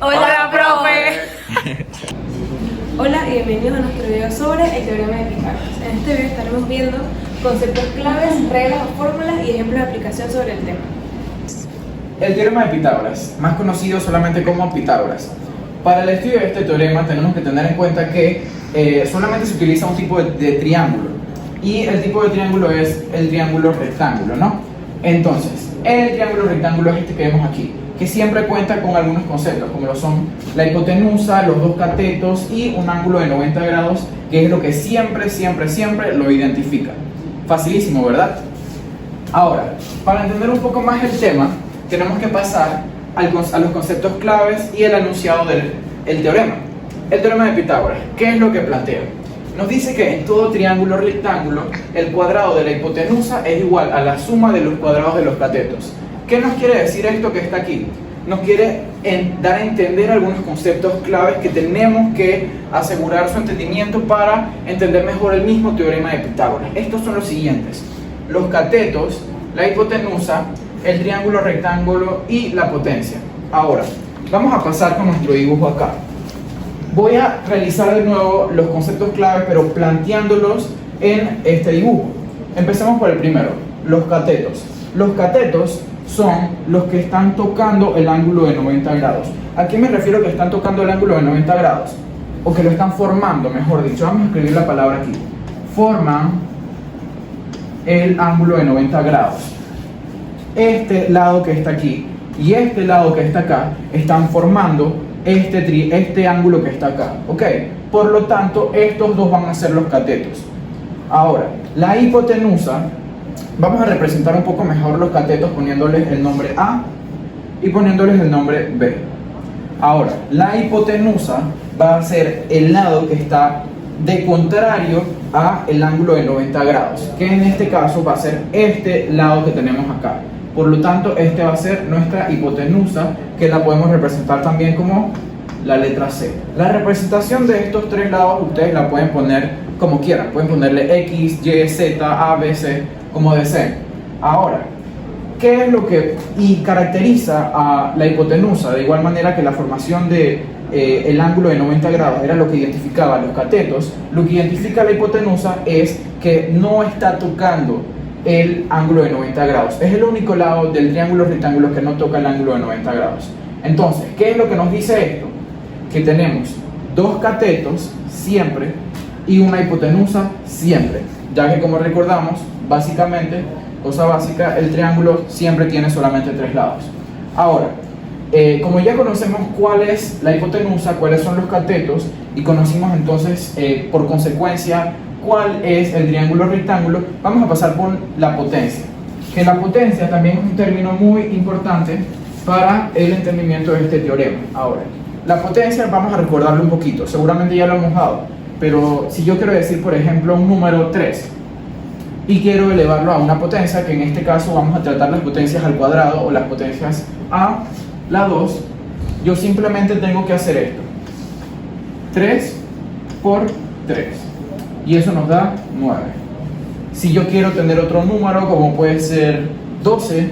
Hola, profe. Hola y bienvenidos a nuestro video sobre el teorema de Pitágoras. En este video estaremos viendo conceptos claves, reglas o fórmulas y ejemplos de aplicación sobre el tema. El teorema de Pitágoras, más conocido solamente como Pitágoras. Para el estudio de este teorema tenemos que tener en cuenta que solamente se utiliza un tipo de triángulo, y el tipo de triángulo es el triángulo rectángulo, ¿no? Entonces, el triángulo rectángulo es este que vemos aquí, que siempre cuenta con algunos conceptos, como lo son la hipotenusa, los dos catetos y un ángulo de 90 grados, que es lo que siempre lo identifica. Facilísimo, ¿verdad? Ahora, para entender un poco más el tema, tenemos que pasar a los conceptos claves y el enunciado del teorema. El teorema de Pitágoras, ¿qué es lo que plantea? Nos dice que en todo triángulo rectángulo, el cuadrado de la hipotenusa es igual a la suma de los cuadrados de los catetos. ¿Qué nos quiere decir esto que está aquí? Nos quiere dar a entender algunos conceptos claves que tenemos que asegurar su entendimiento para entender mejor el mismo teorema de Pitágoras. Estos son los siguientes: los catetos, la hipotenusa, el triángulo rectángulo y la potencia. Ahora, vamos a pasar con nuestro dibujo acá. Voy a realizar de nuevo los conceptos claves, pero planteándolos en este dibujo. Empecemos por el primero, los catetos. Los catetos son los que están tocando el ángulo de 90 grados. ¿A qué me refiero que están tocando el ángulo de 90 grados? O que lo están formando, mejor dicho. Vamos a escribir la palabra aquí. Forman el ángulo de 90 grados. Este lado que está aquí y este lado que está acá están formando este ángulo que está acá, ¿ok? Por lo tanto, estos dos van a ser los catetos. Ahora, la hipotenusa, vamos a representar un poco mejor los catetos poniéndoles el nombre A y poniéndoles el nombre B. Ahora, la hipotenusa va a ser el lado que está de contrario a el ángulo de 90 grados, que en este caso va a ser este lado que tenemos acá. Por lo tanto, este va a ser nuestra hipotenusa, que la podemos representar también como la letra C. La representación de estos tres lados ustedes la pueden poner como quieran. Pueden ponerle X, Y, Z, A, B, C, como deseen. Ahora, ¿qué es lo que caracteriza a la hipotenusa? De igual manera que la formación de el ángulo de 90 grados era lo que identificaba a los catetos, lo que identifica a la hipotenusa es que no está tocando el ángulo de 90 grados. Es el único lado del triángulo rectángulo que no toca el ángulo de 90 grados. Entonces, ¿qué es lo que nos dice esto? Que tenemos dos catetos siempre y una hipotenusa siempre, ya que, como recordamos, básicamente, cosa básica, el triángulo siempre tiene solamente tres lados. Ahora, como ya conocemos cuál es la hipotenusa, cuáles son los catetos, y conocimos entonces, por consecuencia, cuál es el triángulo rectángulo, vamos a pasar por la potencia. Que la potencia también es un término muy importante para el entendimiento de este teorema. Ahora, la potencia vamos a recordarlo un poquito, seguramente ya lo hemos dado, pero si yo quiero decir, por ejemplo, un número 3 y quiero elevarlo a una potencia, que en este caso vamos a tratar las potencias al cuadrado o las potencias a la 2, yo simplemente tengo que hacer esto: 3 por 3. Y eso nos da 9. Si yo quiero tener otro número, como puede ser 12,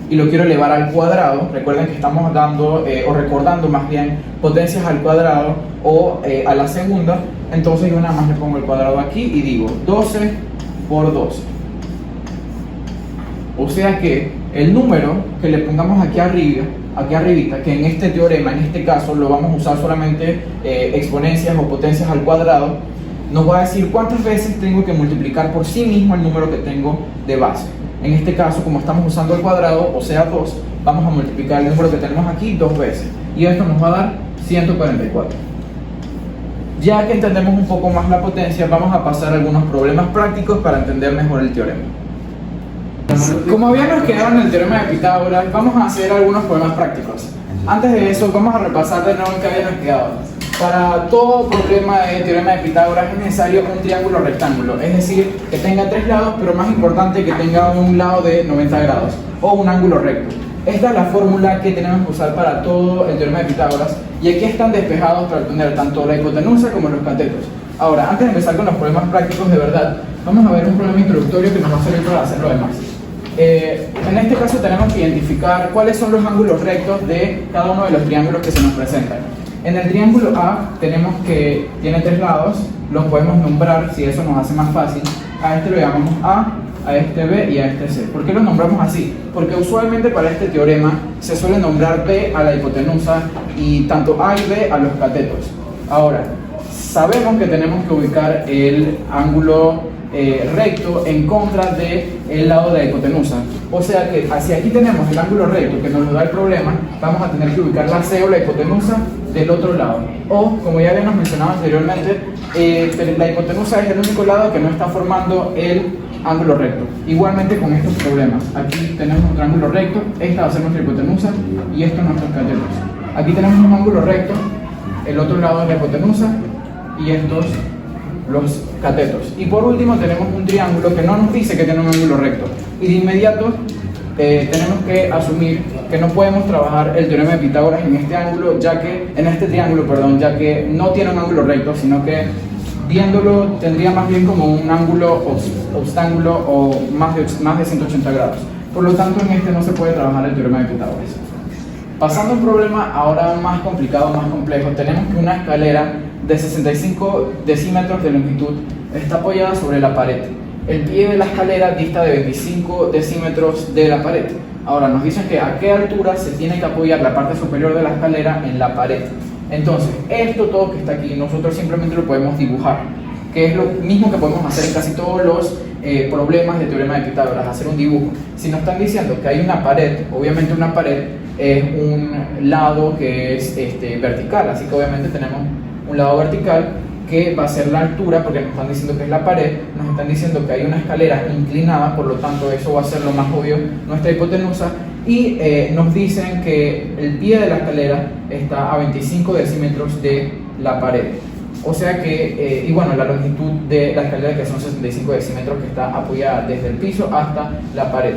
y lo quiero elevar al cuadrado, recuerden que estamos dando, o recordando más bien, potencias al cuadrado o a la segunda, entonces yo nada más le pongo el cuadrado aquí y digo 12 por 12. O sea que el número que le pongamos aquí arribita, que en este teorema, en este caso, lo vamos a usar solamente exponencias o potencias al cuadrado, nos va a decir cuántas veces tengo que multiplicar por sí mismo el número que tengo de base. En este caso, como estamos usando el cuadrado, o sea 2, vamos a multiplicar el número que tenemos aquí 2 veces. Y esto nos va a dar 144. Ya que entendemos un poco más la potencia, vamos a pasar a algunos problemas prácticos para entender mejor el teorema. Como habíamos quedado en el teorema de Pitágoras, vamos a hacer algunos problemas prácticos. Antes de eso, vamos a repasar de nuevo en qué habíamos quedado. Para todo problema de teorema de Pitágoras es necesario un triángulo rectángulo, es decir, que tenga tres lados, pero más importante, que tenga un lado de 90 grados o un ángulo recto. Esta es la fórmula que tenemos que usar para todo el teorema de Pitágoras, y aquí están despejados para obtener tanto la hipotenusa como los catetos. Ahora, antes de empezar con los problemas prácticos de verdad, vamos a ver un problema introductorio que nos va a servir para hacer lo demás. En este caso tenemos que identificar cuáles son los ángulos rectos de cada uno de los triángulos que se nos presentan. En el triángulo A tenemos que tiene 3 lados, los podemos nombrar si eso nos hace más fácil. A este lo llamamos A este B y a este C. ¿Por qué lo nombramos así? Porque usualmente para este teorema se suele nombrar B a la hipotenusa y tanto A y B a los catetos. Ahora, sabemos que tenemos que ubicar el ángulo recto en contra del lado de la hipotenusa. O sea que si aquí tenemos el ángulo recto que nos da el problema, vamos a tener que ubicar la C o la hipotenusa del otro lado. O, como ya habíamos mencionado anteriormente, la hipotenusa es el único lado que no está formando el ángulo recto. Igualmente con estos problemas. Aquí tenemos nuestro ángulo recto, esta va a ser nuestra hipotenusa y estos nuestros catetos. Aquí tenemos un ángulo recto, el otro lado es la hipotenusa y estos los catetos. Y por último tenemos un triángulo que no nos dice que tiene un ángulo recto. Y de inmediato tenemos que asumir que no podemos trabajar el teorema de Pitágoras en este ángulo, en este triángulo, ya que no tiene un ángulo recto, sino que viéndolo tendría más bien como un ángulo obstángulo o más de 180 grados. Por lo tanto, en este no se puede trabajar el teorema de Pitágoras. Pasando a un problema ahora más complicado, más complejo, tenemos que una escalera de 65 decímetros de longitud está apoyada sobre la pared. El pie de la escalera dista de 25 decímetros de la pared. Ahora nos dicen que a qué altura se tiene que apoyar la parte superior de la escalera en la pared. Entonces, esto todo que está aquí, nosotros simplemente lo podemos dibujar, que es lo mismo que podemos hacer en casi todos los problemas de teorema de Pitágoras, hacer un dibujo. Si nos están diciendo que hay una pared, obviamente una pared es un lado que es vertical, así que obviamente tenemos un lado vertical que va a ser la altura, porque nos están diciendo que es la pared, nos están diciendo que hay una escalera inclinada, por lo tanto eso va a ser lo más obvio, nuestra hipotenusa, y nos dicen que el pie de la escalera está a 25 decímetros de la pared. O sea que, y bueno, la longitud de la escalera que son 65 decímetros que está apoyada desde el piso hasta la pared.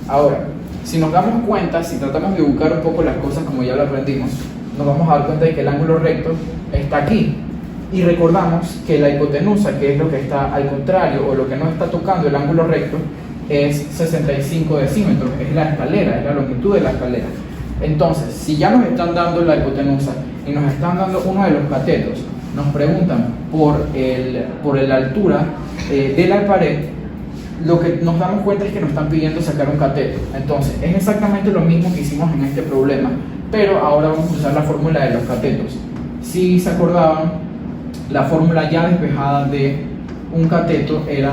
Ahora, si nos damos cuenta, si tratamos de buscar un poco las cosas como ya lo aprendimos, nos vamos a dar cuenta de que el ángulo recto está aquí. Y recordamos que la hipotenusa, que es lo que está al contrario o lo que no está tocando el ángulo recto, es 65 decímetros, es la escalera, es la longitud de la escalera. Entonces, si ya nos están dando la hipotenusa y nos están dando uno de los catetos, nos preguntan por la altura de la pared, lo que nos damos cuenta es que nos están pidiendo sacar un cateto. Entonces, es exactamente lo mismo que hicimos en este problema, pero ahora vamos a usar la fórmula de los catetos. Si se acordaban, la fórmula ya despejada de un cateto era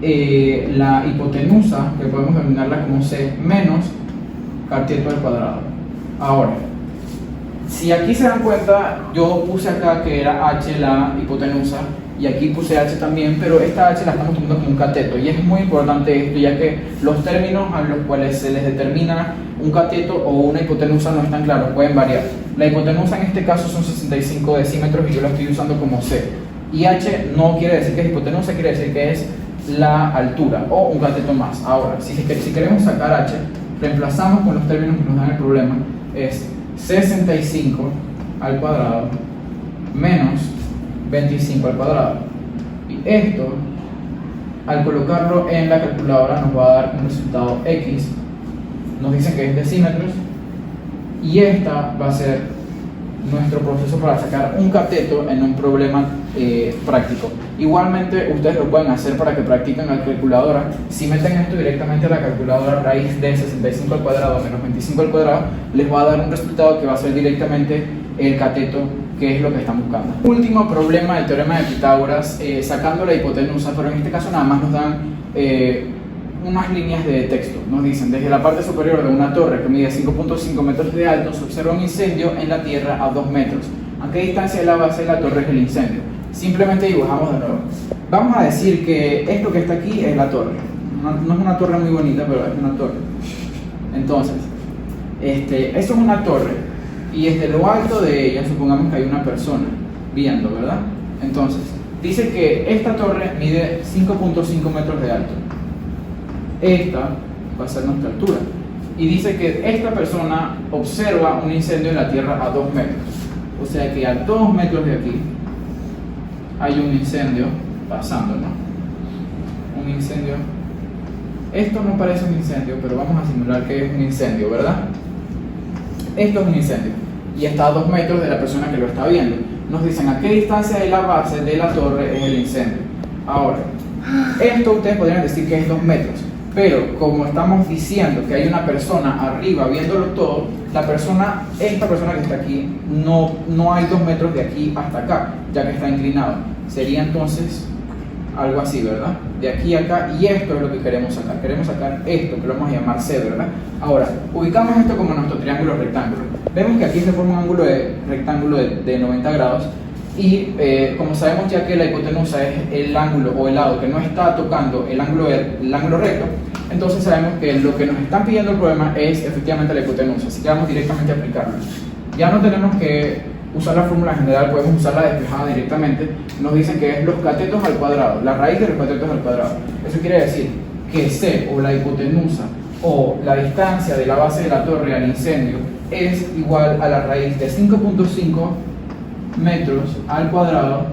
la hipotenusa, que podemos denominarla como C, menos cateto al cuadrado. Ahora, si aquí se dan cuenta, yo puse acá que era H la hipotenusa, y aquí puse H también, pero esta H la estamos tomando como un cateto, y es muy importante esto, ya que los términos a los cuales se les determina un cateto o una hipotenusa no están claros, pueden variar. La hipotenusa en este caso son 65 decímetros y yo la estoy usando como C. Y H no quiere decir que es hipotenusa, quiere decir que es la altura o un cateto más. Ahora, si queremos sacar H, reemplazamos con los términos que nos dan el problema, es 65 al cuadrado menos 25 al cuadrado. Y esto, al colocarlo en la calculadora, nos va a dar un resultado X. Nos dicen que es decímetros. Y esta va a ser nuestro proceso para sacar un cateto en un problema práctico. Igualmente ustedes lo pueden hacer para que practiquen la calculadora. Si meten esto directamente a la calculadora, raíz de 65 al cuadrado menos 25 al cuadrado, les va a dar un resultado que va a ser directamente el cateto, que es lo que están buscando. Último problema del teorema de Pitágoras, sacando la hipotenusa, pero en este caso nada más nos dan unas líneas de texto. Nos dicen, desde la parte superior de una torre que mide 5.5 metros de alto, se observa un incendio en la tierra a 2 metros. ¿A qué distancia de la base de la torre es el incendio? Simplemente dibujamos de nuevo. Vamos a decir que esto que está aquí es la torre. No es una torre muy bonita, pero es una torre. Entonces, eso es una torre. Y desde lo alto de ella, supongamos que hay una persona viendo, ¿verdad? Entonces, dice que esta torre mide 5.5 metros de alto. Esta va a ser nuestra altura. Y dice que esta persona observa un incendio en la tierra a 2 metros. O sea que a 2 metros de aquí hay un incendio pasando, ¿no? Un incendio Esto no parece un incendio, pero vamos a simular que es un incendio, ¿verdad? Esto es un incendio y está a 2 metros de la persona que lo está viendo. Nos dicen a qué distancia de la base de la torre es el incendio. Ahora, esto ustedes podrían decir que es 2 metros, pero como estamos diciendo que hay una persona arriba viéndolo todo, esta persona que está aquí, no hay 2 metros de aquí hasta acá, ya que está inclinado. Sería entonces algo así, ¿verdad? De aquí a acá, y esto es lo que queremos sacar. Queremos sacar esto, que lo vamos a llamar C, ¿verdad? Ahora, ubicamos esto como nuestro triángulo rectángulo. Vemos que aquí se forma un ángulo rectángulo de 90 grados, y como sabemos ya que la hipotenusa es el ángulo o el lado que no está tocando el ángulo recto, entonces sabemos que lo que nos están pidiendo el problema es efectivamente la hipotenusa, así que vamos directamente a aplicarlo. Ya no tenemos que usar la fórmula general, podemos usarla despejada directamente. Nos dicen que es los catetos al cuadrado, la raíz de los catetos al cuadrado. Eso quiere decir que C, o la hipotenusa, o la distancia de la base de la torre al incendio, es igual a la raíz de 5.5 metros al cuadrado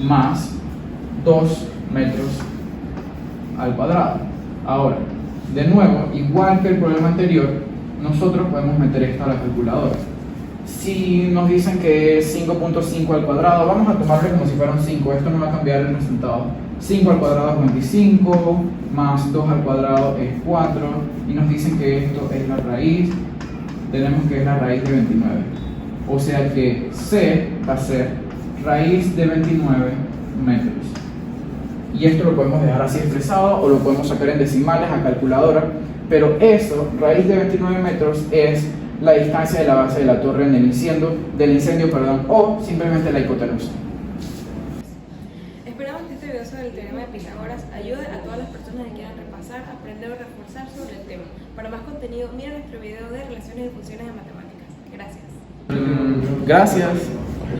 más 2 metros al cuadrado. Ahora, de nuevo, igual que el problema anterior, nosotros podemos meter esto a la calculadora. Si nos dicen que es 5.5 al cuadrado, vamos a tomarlo como si fuera un 5, esto no va a cambiar el resultado. 5 al cuadrado es 25, más 2 al cuadrado es 4, y nos dicen que esto es la raíz, tenemos que es la raíz de 29. O sea que C va a ser raíz de 29 metros. Y esto lo podemos dejar así expresado o lo podemos sacar en decimales a calculadora, pero eso, raíz de 29 metros, es la distancia de la base de la torre del incendio, o simplemente la hipotenusa. Esperamos que este video sobre el teorema de Pitágoras ayude a todas las personas que quieran repasar, aprender o reforzar sobre el tema. Para más contenido, mira nuestro video de relaciones y funciones de matemáticas. Gracias. Gracias.